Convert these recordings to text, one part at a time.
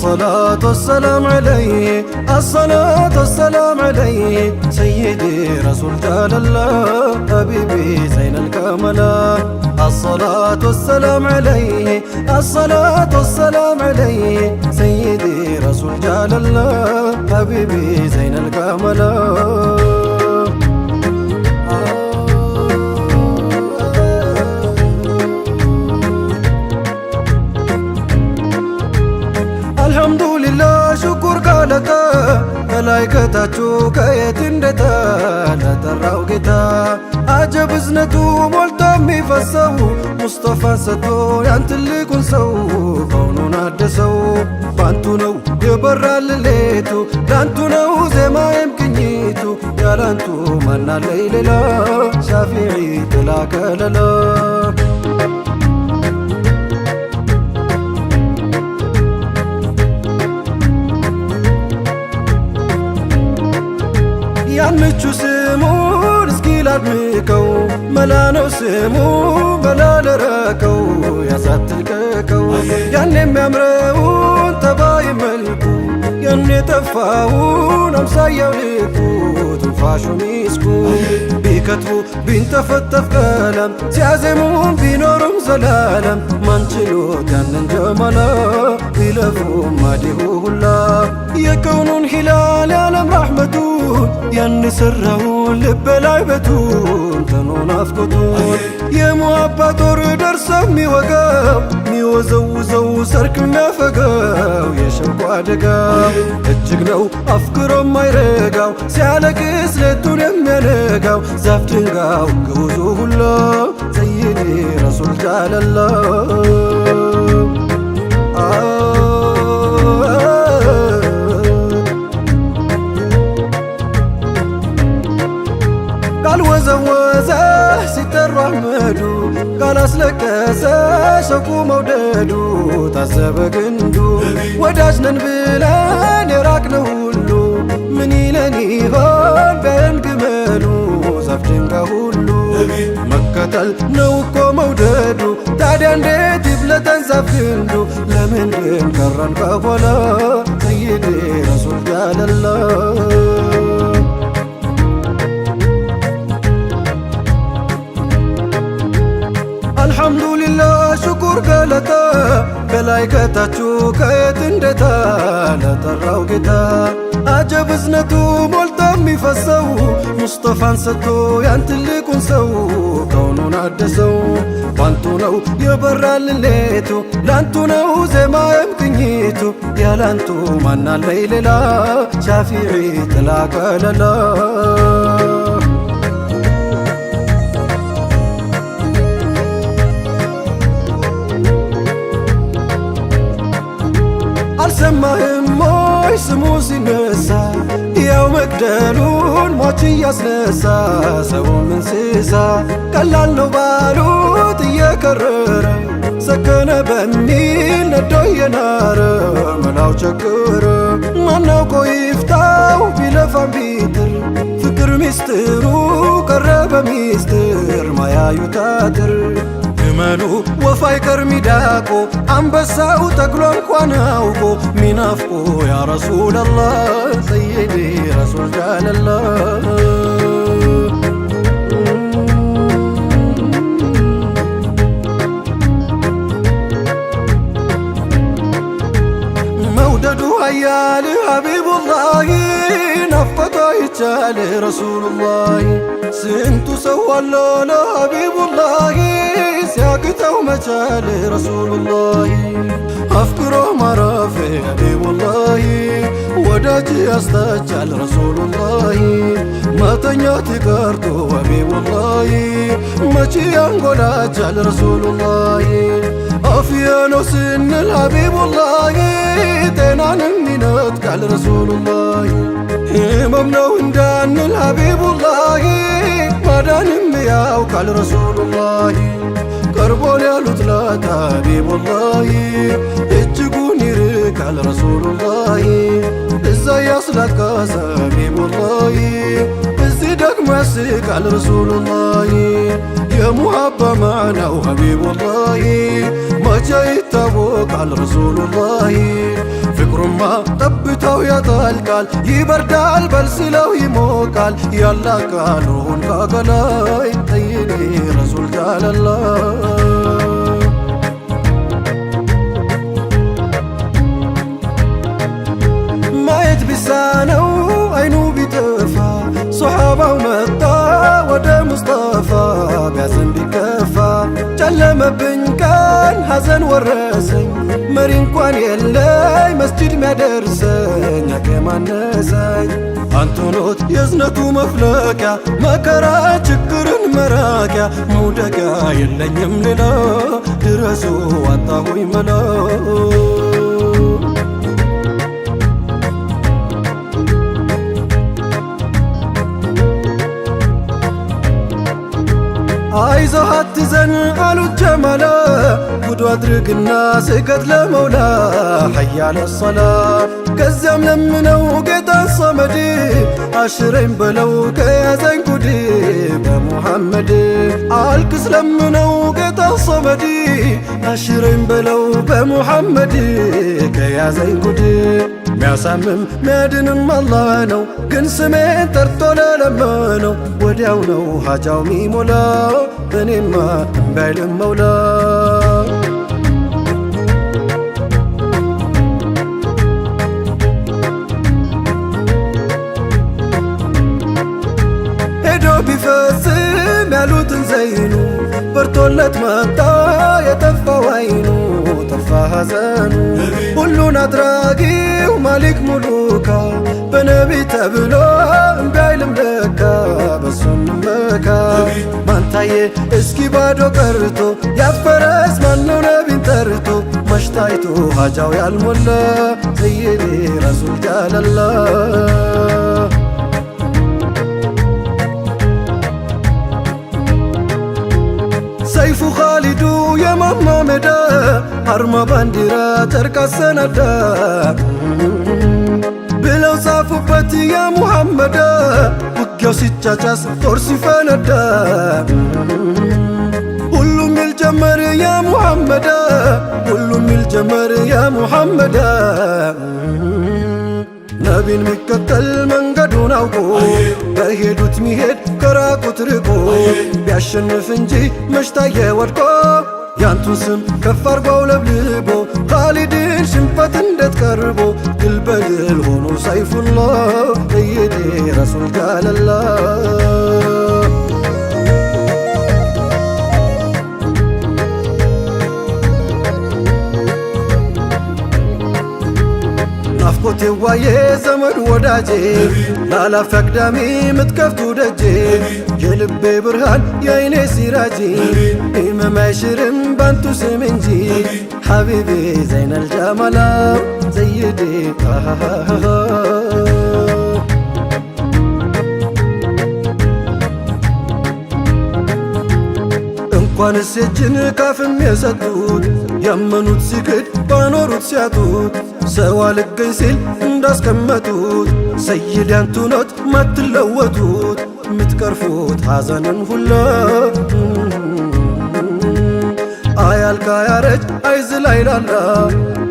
الصلاة والسلام عليه الصلاة والسلام عليه سيدي رسول جلال الله حبيبي زين الكمال الصلاة والسلام عليه الصلاة والسلام عليه سيدي رسول جلال الله حبيبي زين الكمال አልሐምዱሊላህ ሽኩር ካለታ መላይከታችሁ ከየት እንደታ ለጠራው ጌታ አጀብ እዝነቱ ሞልቶ የሚፈሰው ሙስጠፋን ሰጥቶ ያን ትልቁን ሰው ከውኑን አደሰው ባንቱ ነው የበራል ሌቱ ላንቱ ነው ዜማዬም ቅኝቱ ያላንቱ ማናለይ ሌላ ሻፊዒ ጥላ ከለላ ያንቹ ስሙን እስኪ ላድምቀው መላ ነው ስሙ መላ ለረከው ያሳትልቀቀው ያን የሚያምረውን ተባይ መልኩ ያን የጠፋውን አምሳያው ልኩ ትንፋሹ ሚስኩ ቢከትቡ ቢንተፈተፍ ቀለም ሲያዜሙም ቢኖሩም ዘላለም ማንችሎት ያንን ጀማላ ቢለፉም ማዲሁ ሁላ የከውኑን ሂላል ያለም ራሕመቱን ያን ሰራውን ልብ ላይ ቤቱን ተኖን አፍቆቱን የሙአባ ጦር ደርሰው ሚወጋው ሚወዘውዘው ሰርክ ሚያፈጋው የሸንቆ አደጋ እጅግ ነው አፍቅሮ ማይረጋው ሲያለቅስ ሌቱን የሚያነጋው ዛፍ ድንጋው ግውዙ ሁላ ሰይዲ ረሱል ጃለላ ካልወዘወዘ ሲጠሩ አሕመዱ ካላስለቀሰ ሸውቁ መውደዱ ታሰበ ግንዱ ወዳጅ ነን ብለን የራቅነው ሁሉ ምን ይለን ይሆን በን ግመሉ ዛፍ ድንጋይ ሁሉ መከተል ነው እኮ መውደዱ ታዲያ እንዴት ይብለጠን ዛፍ ግንዱ ለምንድን ቀረን ከኋላ ሰይዲ ረሱል ጃለላ አልሐምዱሊላህ ሽኩር ገለታ መላይከታችሁ ከየት እንደታ ለጠራው ጌታ አጀብ እዝነቱ ሞልቶ የሚፈሰው ሙስጠፋን ሰጥቶ ያን ትልቁን ሰው ከውኑን አደሰው ባንቱ ነው የበራል ሌቱ ላንቱ ነው ዜማዬም ቅኝቱ ያላንቱ ማናለይ ሌላ ሻፊዒ ጥላ ከለላ አልሰማህም ሞይ ስሙ ሲነሳ ያው መግደሉን ሞች እያስነሳ ሰውም እንስሳ ቀላል ነው ባሉት እየከረረ ሰከነ በሚል ነዶ የናረ መላው ቸገረ ማናውቆ ይፍታው ቢለፋም ቢጥር ፍቅር ሚስጥሩ ቀረበ ሚስጥር ማያዩት አጥር ግመሉ ወፍ አይቀር ሚዳቆ አንበሳው ተክሎ እንኳን አውቆ ሚናፍቆ ያ ረሱለላህ ሰይዲ ረሱል ጃለላ መውደዱ ሀያል ሀቢቡላህ ናፍቆቱ አይቻል ረሱሉላህ ስንቱ ሰው አለ ለሀቢቡላህ ሲያቅተው መቻል ረሱሉላህ አፍቅሮ ማረፍ ሀቢቡላህ ወዳጅ ያስታቻል ረሱሉላህ መተኛት ቀርቶ ሀቢቡላህ መቼ ያንጎላቻል ረሱሉላህ አፍያ ነው ስንል ሀቢቡላህ ጤናንም ይነጥቃል ረሱሉላህ ህመም ነው እንዳንል ሀቢቡላህ ማዳንም ያውቃል ረሱሉላህ ቀርቦን ያሉት ላት ሀቢቡላህ እጅጉን ይርቃል ረሱሉላህ እዛ ያስለቀሰ ሀቢቡላህ እዚህ ደግሞ ያስቃል ረሱሉላህ የሙሀባ ማዕናው ሀቢቡላህ መቼ ይታወቃል ረሱሉላሂ ፍቅሩማ ጠብታው ያጠልቃል ይበርዳል በልስለው ይሞቃል ያላቃሉን ካገላይ ጠይኔ ረሱል ጃለላ ማየት ቢሳነው አይኑ ቢጠፋ ሶሓባው መጣ ወደ ሙስጠፋ ቢያዝን ቢከፋ ጨለመብኝ ቀን ሐዘን ወረሰኝ መሪ እንኳን የለይ መስጂድ ሚያደርሰኝ አቅማነሰኝ አንቶኖት የዝነቱ መፍለቂያ መከራ ችግርን መራቂያ መውደቂያ የለኝም ሌላ ድረሱ አጣሁኝ መላ አይዞህ አትዘን አሉት ጀማላ ጉዱ አድርግና ስገድ ለመውላ ሐያለ ሰላ ከዚያም ለምነው ጌታን ሰመድ አሽረኝ በለው ከያዘኝ ጉድ በሙሐመድ አልክስ ለምነው ጌታን ሰመድ አሽረኝ በለው በሙሐመድ ከያዘኝ ጉድ ሚያሳምም ሚያድንም አላህ ነው ግን ስሜን ጠርቶ ለለመነው ወዲያው ነው ሀጃው ሚሞላ እኔማ እምባይልም መውላ ሄዶ ቢፈጽም ያሉትን ዘይኑ በርቶለት መጣ የጠፋው አይኑ ጠፋ ሐዘኑ ሁሉን አድራጊው ማሊክ ሙሉካ በነቢ ተብሎ እምባይልም ለካ በሱም መካ ማንታየ እስኪ ባዶ ቀርቶ ያፈረስ ማነው ነቢን ጠርቶ መሽታይቶ ሀጃው ያልሞላ ሰይዴ ረሱል ጃለላ ሰይፉ ኻሊዱ የማማ ሜዳ አርማ ባንዲራ ጨርቅ አሰናዳ ብለው ጻፉበት ያ ሙሐመድ ውጊያው ሲጫጫስ ጦር ሲፈነዳ ሁሉም ይል ጀመር ያ ሙሐመድ ሁሉም ይል ጀመር ያ ሙሐመድ ነቢን ሚከተል መንገዱን አውቆ በሄዱት ሚሄድ ከራቁት ርቆ ቢያሸንፍ እንጂ መሽታየ ወድቆ ያንቱን ስም ከፍ አርጓው ለብልቦ ኻሊድን ሽንፈት እንዴት ቀርቦ ድል በድል ሆኖ ሰይፉላህ ሰይዴ ረሱል ጃለላ ናፍቆቴ ዋዬ ዘመድ ወዳጄ ላላፊ አግዳሚ ምትከፍቱ ደጄ የልቤ ብርሃን የአይኔ ሲራጂ ኢመም አይሽርም ባንቱ ስም እንጂ ሐቢቢ ዘይነል ጀማላ ሰይዴ እንኳንስ እጅን ካፍም የሰጡት ያመኑት ሲክድ ባኖሩት ሲያጡት ሰው አልገኝ ሲል እንዳስቀመጡት ሰይድ ያንቱኖት ማትለወጡት ምትቀርፉት ሐዘንን ሁላ አያልቅ አያረጅ አይዝል አይላላ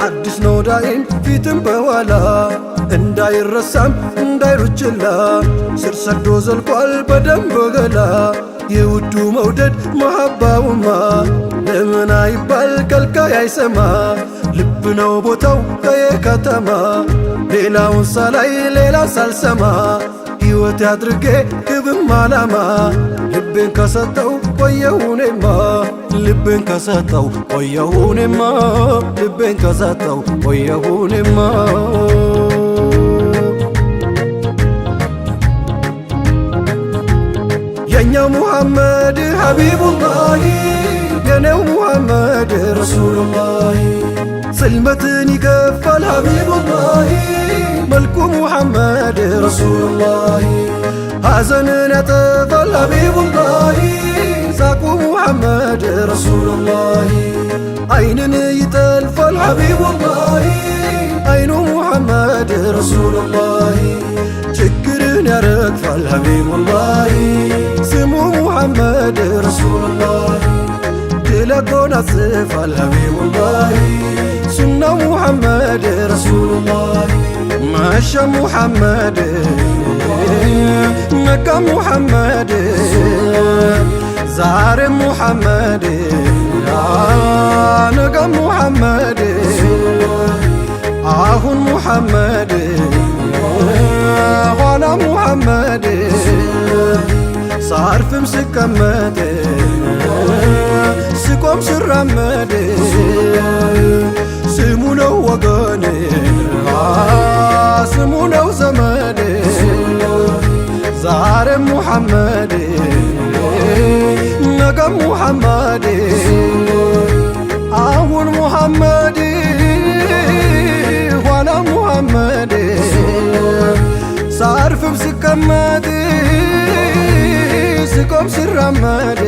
አዲስ ነው ዳኢም ፊትም በኋላ እንዳይረሳም እንዳይሩችላ ስር ሰዶ ዘልቋል በደንብ ገላ የውዱ መውደድ መሐባውማ ለምን አይባል ከልካይ አይሰማ ልብ ነው ቦታው ከየከተማ ሌላውን ሳላይ ሌላ ሳልሰማ ሕይወት አድርጌ ግብም አላማ ልቤን ከሰጠው ቆየሁኔማ ልቤን ከሰጠው ቆየሁኔማ ልቤን ከሰጠው ቆየሁኔማ የኛው ሙሐመድ ሐቢቡላሂ የኔው ሙሐመድ ረሱሉላሂ ጽልመትን ይገፋል ሐቢቡላሂ መልኩ ሙሐመድ ረሱሉላሂ ሐዘንን ያጠፋል ሐቢቡላሂ ሳቁ ሙሐመድ ረሱሉላሂ አይንን ይጠልፋል ሐቢቡላሂ አይኑ ሙሐመድ ረሱሉላሂ ችግርን ያረግፋል ሐቢቡላሂ ስሙ ሙሐመድ ረሱሉላሂ ድል ያጎናጽፋል ሀቢቡላህ ሱና ሙሐመድ ረሱሉላህ ማሻ ሙሐመድ መካ ሙሐመድ ዛሬ ሙሐመድ ነገ ሙሐመድ አሁን ሙሐመድ ኋላ ሙሐመድ ሳርፍም ስቀመጥ ስቆም ስራመድ ስሙ ነው ወገኔ ስሙ ነው ዘመዴ ዛሬ ሙሐመድ ነገ ሙሐመድ አሁን ሙሐመድ ኋላ ሙሐመድ ሳርፍም ስቀመጥ ስቆም ስራመድ